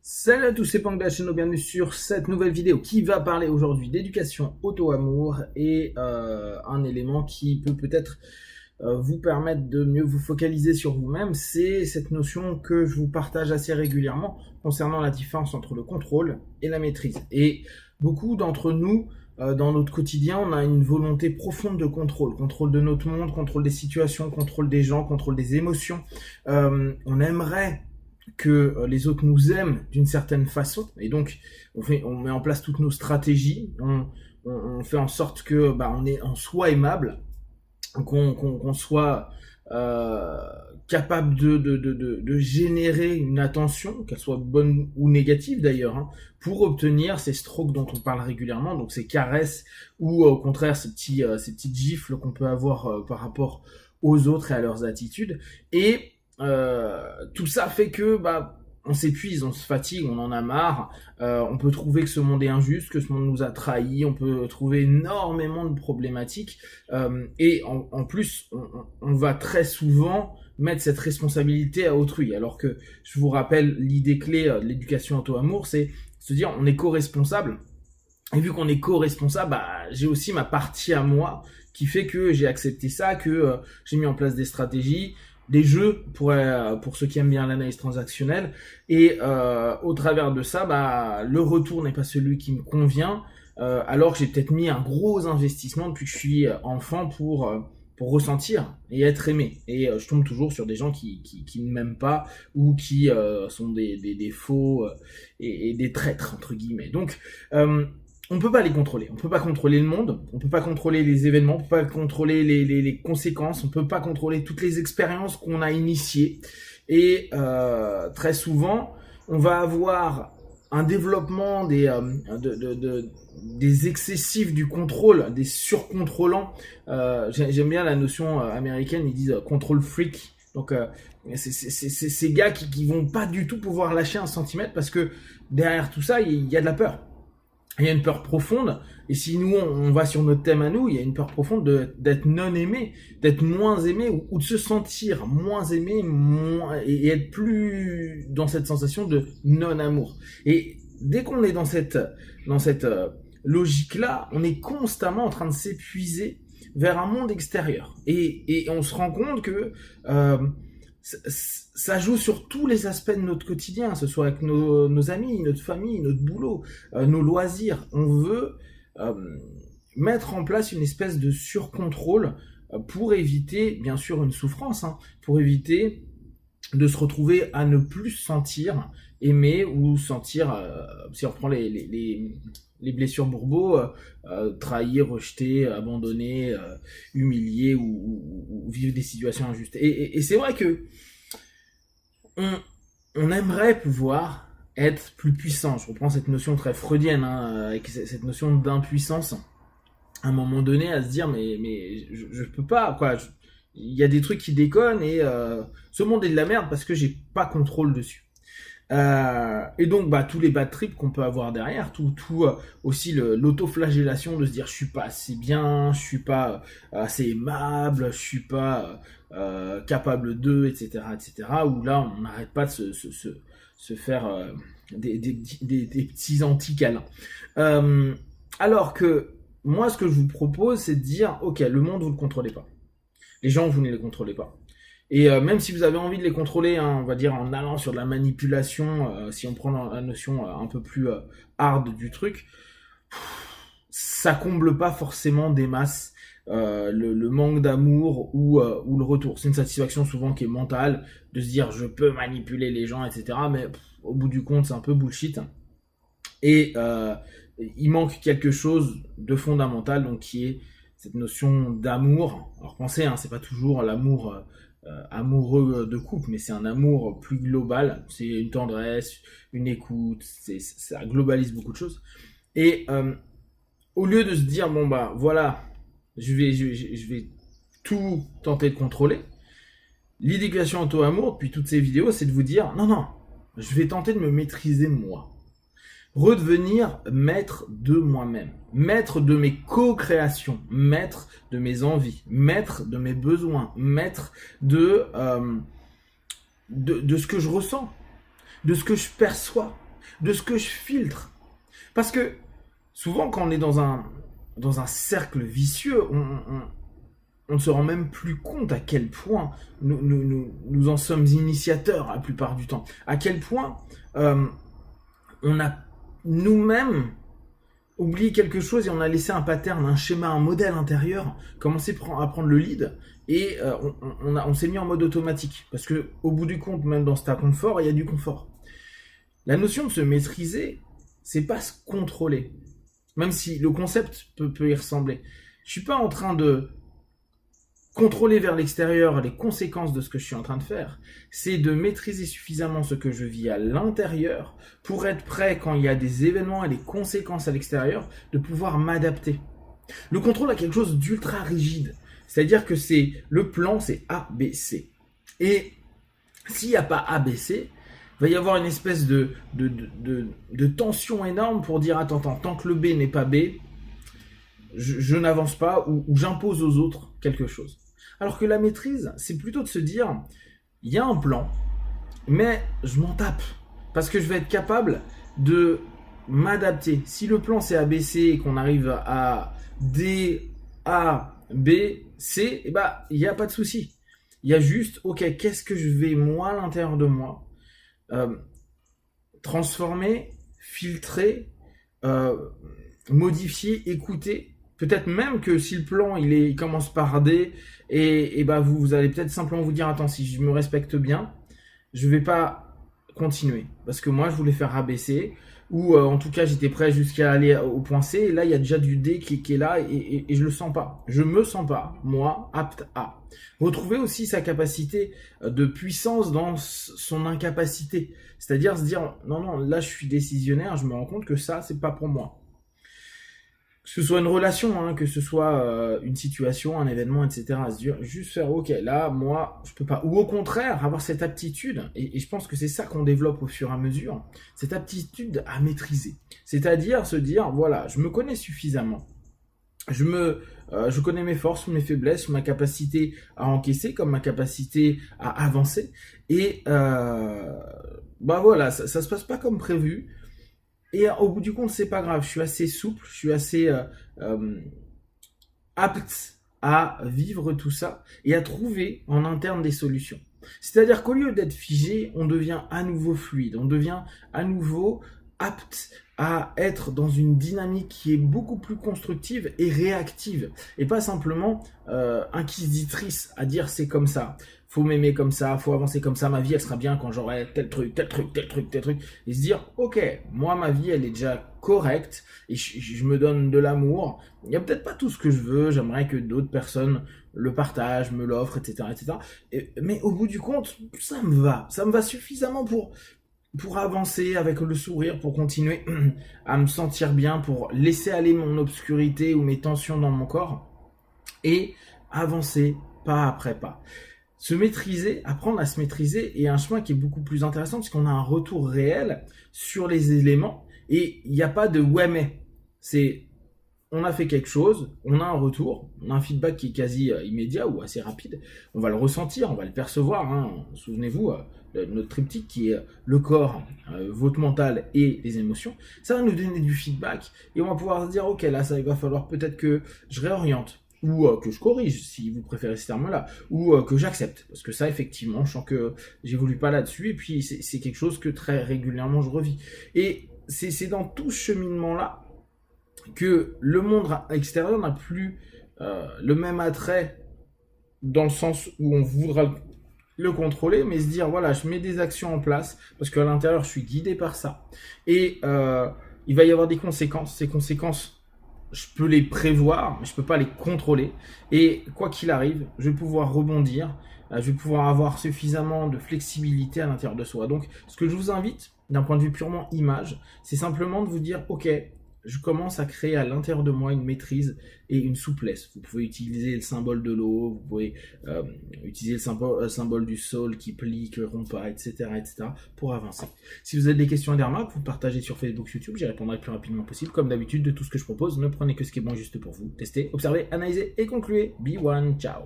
Salut à tous, c'est Pang de la chaîne, bienvenue sur cette nouvelle vidéo qui va parler aujourd'hui d'éducation auto-amour et un élément qui peut peut-être vous permettre de mieux vous focaliser sur vous-même, c'est cette notion que je vous partage assez régulièrement concernant la différence entre le contrôle et la maîtrise. Et beaucoup d'entre nous, dans notre quotidien, on a une volonté profonde de contrôle, contrôle de notre monde, contrôle des situations, contrôle des gens, contrôle des émotions. On aimerait que les autres nous aiment d'une certaine façon, et donc on met en place toutes nos stratégies, on fait en sorte que on soit aimable, qu'on soit capable de générer une attention, qu'elle soit bonne ou négative d'ailleurs, hein, pour obtenir ces strokes dont on parle régulièrement, donc ces caresses ou au contraire ces petites gifles qu'on peut avoir par rapport aux autres et à leurs attitudes. Et tout ça fait que on s'épuise, on se fatigue, on en a marre, on peut trouver que ce monde est injuste, que ce monde nous a trahis, on peut trouver énormément de problématiques, et en plus, on va très souvent mettre cette responsabilité à autrui, alors que je vous rappelle l'idée clé de l'éducation auto-amour, c'est se dire on est co-responsable, et vu qu'on est co-responsable, j'ai aussi ma partie à moi qui fait que j'ai accepté ça, que j'ai mis en place des stratégies, des jeux pour ceux qui aiment bien l'analyse transactionnelle, et au travers de ça, le retour n'est pas celui qui me convient, alors que j'ai peut-être mis un gros investissement depuis que je suis enfant pour ressentir et être aimé. Et je tombe toujours sur des gens qui ne m'aiment pas ou qui sont des faux et des traîtres entre guillemets. Donc on peut pas les contrôler. On peut pas contrôler le monde, on peut pas contrôler les événements, on peut pas contrôler les conséquences, on peut pas contrôler toutes les expériences qu'on a initiées. Et très souvent, on va avoir un développement des excessifs du contrôle, des surcontrôlants. J'aime bien la notion américaine, ils disent control freak. Donc c'est ces gars qui vont pas du tout pouvoir lâcher un centimètre parce que derrière tout ça, il y a de la peur. Il y a une peur profonde, et si nous on va sur notre thème à nous, il y a une peur profonde d'être non aimé, d'être moins aimé, ou de se sentir moins aimé, et être plus dans cette sensation de non-amour. Et dès qu'on est dans cette logique-là, on est constamment en train de s'épuiser vers un monde extérieur. Et on se rend compte que ça joue sur tous les aspects de notre quotidien, que ce soit avec nos amis, notre famille, notre boulot, nos loisirs. On veut mettre en place une espèce de surcontrôle pour éviter, bien sûr, une souffrance, hein, pour éviter de se retrouver à ne plus se sentir aimé ou sentir, si on reprend les blessures bourbeaux, trahi, rejeté, abandonné, humilié ou vivre des situations injustes. Et c'est vrai que on aimerait pouvoir être plus puissant. Je reprends cette notion très freudienne, hein, avec cette notion d'impuissance. À un moment donné, à se dire mais je peux pas, quoi. Il y a des trucs qui déconnent et ce monde est de la merde parce que j'ai pas contrôle dessus. Et donc tous les bad trips qu'on peut avoir derrière, tout aussi l'autoflagellation de se dire je suis pas assez bien, je suis pas assez aimable, je suis pas capable de, etc., où là on n'arrête pas de se faire des petits anti-câlins. Alors que moi ce que je vous propose c'est de dire ok, le monde vous le contrôlez pas, les gens vous ne les contrôlez pas. Et même si vous avez envie de les contrôler, hein, on va dire en allant sur de la manipulation, si on prend la notion un peu plus hard du truc, ça comble pas forcément des masses le manque d'amour ou le retour. C'est une satisfaction souvent qui est mentale, de se dire je peux manipuler les gens, etc. Mais au bout du compte, c'est un peu bullshit. Et il manque quelque chose de fondamental, donc qui est cette notion d'amour. Alors pensez, hein, c'est pas toujours l'amour amoureux de couple, mais c'est un amour plus global, c'est une tendresse, une écoute, ça globalise beaucoup de choses. Et au lieu de se dire bon voilà, je vais tout tenter de contrôler, l'éducation auto-amour depuis toutes ces vidéos, c'est de vous dire non, je vais tenter de me maîtriser moi. Redevenir maître de moi-même, maître de mes co-créations, maître de mes envies, maître de mes besoins, maître de ce que je ressens, de ce que je perçois. de ce que je filtre. Parce que souvent, quand on est dans un cercle vicieux, on ne se rend même plus compte à quel point nous en sommes initiateurs la plupart du temps. À quel point on a nous-mêmes oublié quelque chose et on a laissé un pattern, un schéma, un modèle intérieur commencer à prendre le lead et on s'est mis en mode automatique. Parce que au bout du compte, même dans cet confort, il y a du confort. La notion de se maîtriser, c'est pas se contrôler. Même si le concept peut y ressembler. Je suis pas en train de contrôler vers l'extérieur les conséquences de ce que je suis en train de faire. C'est de maîtriser suffisamment ce que je vis à l'intérieur pour être prêt quand il y a des événements et des conséquences à l'extérieur, de pouvoir m'adapter. Le contrôle a quelque chose d'ultra rigide. C'est-à-dire que le plan, c'est A, B, C. Et s'il n'y a pas A, B, C, il va y avoir une espèce de tension énorme pour dire attends, tant que le B n'est pas B, je n'avance pas ou j'impose aux autres quelque chose. Alors que la maîtrise, c'est plutôt de se dire il y a un plan, mais je m'en tape parce que je vais être capable de m'adapter. Si le plan c'est ABC et qu'on arrive à D, A, B, C, il n'y a pas de souci. Il y a juste, ok, qu'est-ce que je vais moi à l'intérieur de moi transformer, filtrer, modifier, écouter. Peut-être même que si le plan il commence par D et vous allez peut-être simplement vous dire attends, si je me respecte bien, je vais pas continuer parce que moi je voulais faire ABC ou en tout cas j'étais prêt jusqu'à aller au point C et là il y a déjà du D qui est là et je le sens pas. Je me sens pas moi apte à. Retrouver aussi sa capacité de puissance dans son incapacité, c'est-à-dire se dire non là je suis décisionnaire, je me rends compte que ça c'est pas pour moi. Que ce soit une relation, que ce soit une situation, un événement, etc. Juste faire, ok, là, moi, je peux pas. Ou au contraire, avoir cette aptitude, et je pense que c'est ça qu'on développe au fur et à mesure, cette aptitude à maîtriser. C'est-à-dire se dire, voilà, je me connais suffisamment. Je connais mes forces, mes faiblesses, ma capacité à encaisser, comme ma capacité à avancer. Et voilà, ça se passe pas comme prévu. Et au bout du compte, c'est pas grave. Je suis assez souple, je suis assez apte à vivre tout ça et à trouver en interne des solutions. C'est-à-dire qu'au lieu d'être figé, on devient à nouveau fluide, on devient à nouveau apte à être dans une dynamique qui est beaucoup plus constructive et réactive et pas simplement inquisitrice à dire c'est comme ça, faut m'aimer comme ça, faut avancer comme ça, ma vie elle sera bien quand j'aurai tel truc et se dire ok, moi ma vie elle est déjà correcte et je me donne de l'amour, il y a peut-être pas tout ce que je veux, j'aimerais que d'autres personnes le partagent, me l'offrent, etc. Mais au bout du compte, ça me va suffisamment pour avancer avec le sourire, pour continuer à me sentir bien, pour laisser aller mon obscurité ou mes tensions dans mon corps et avancer pas après pas. Se maîtriser, apprendre à se maîtriser est un chemin qui est beaucoup plus intéressant parce qu'on a un retour réel sur les éléments et il n'y a pas de ouais mais. C'est on a fait quelque chose, on a un retour, on a un feedback qui est quasi immédiat ou assez rapide, on va le ressentir, on va le percevoir, souvenez-vous, notre triptyque qui est le corps, votre mental et les émotions, ça va nous donner du feedback et on va pouvoir se dire ok là ça il va falloir peut-être que je réoriente ou que je corrige si vous préférez ce terme-là, ou que j'accepte, parce que ça effectivement je sens que j'évolue pas là-dessus et puis c'est quelque chose que très régulièrement je revis. Et c'est dans tout ce cheminement-là que le monde extérieur n'a plus le même attrait dans le sens où on voudra le contrôler, mais se dire voilà, je mets des actions en place parce qu'à l'intérieur je suis guidé par ça et il va y avoir des conséquences. Ces conséquences, je peux les prévoir, mais je peux pas les contrôler. Et quoi qu'il arrive, je vais pouvoir rebondir, je vais pouvoir avoir suffisamment de flexibilité à l'intérieur de soi. Donc, ce que je vous invite, d'un point de vue purement image, c'est simplement de vous dire ok, je commence à créer à l'intérieur de moi une maîtrise et une souplesse. Vous pouvez utiliser le symbole de l'eau, vous pouvez utiliser le symbole du sol qui plie, qui ne rompt pas, etc., pour avancer. Si vous avez des questions et des remarques, vous partagez sur Facebook, YouTube, j'y répondrai le plus rapidement possible. Comme d'habitude, de tout ce que je propose, ne prenez que ce qui est bon juste pour vous. Testez, observez, analysez et concluez. Be one, ciao.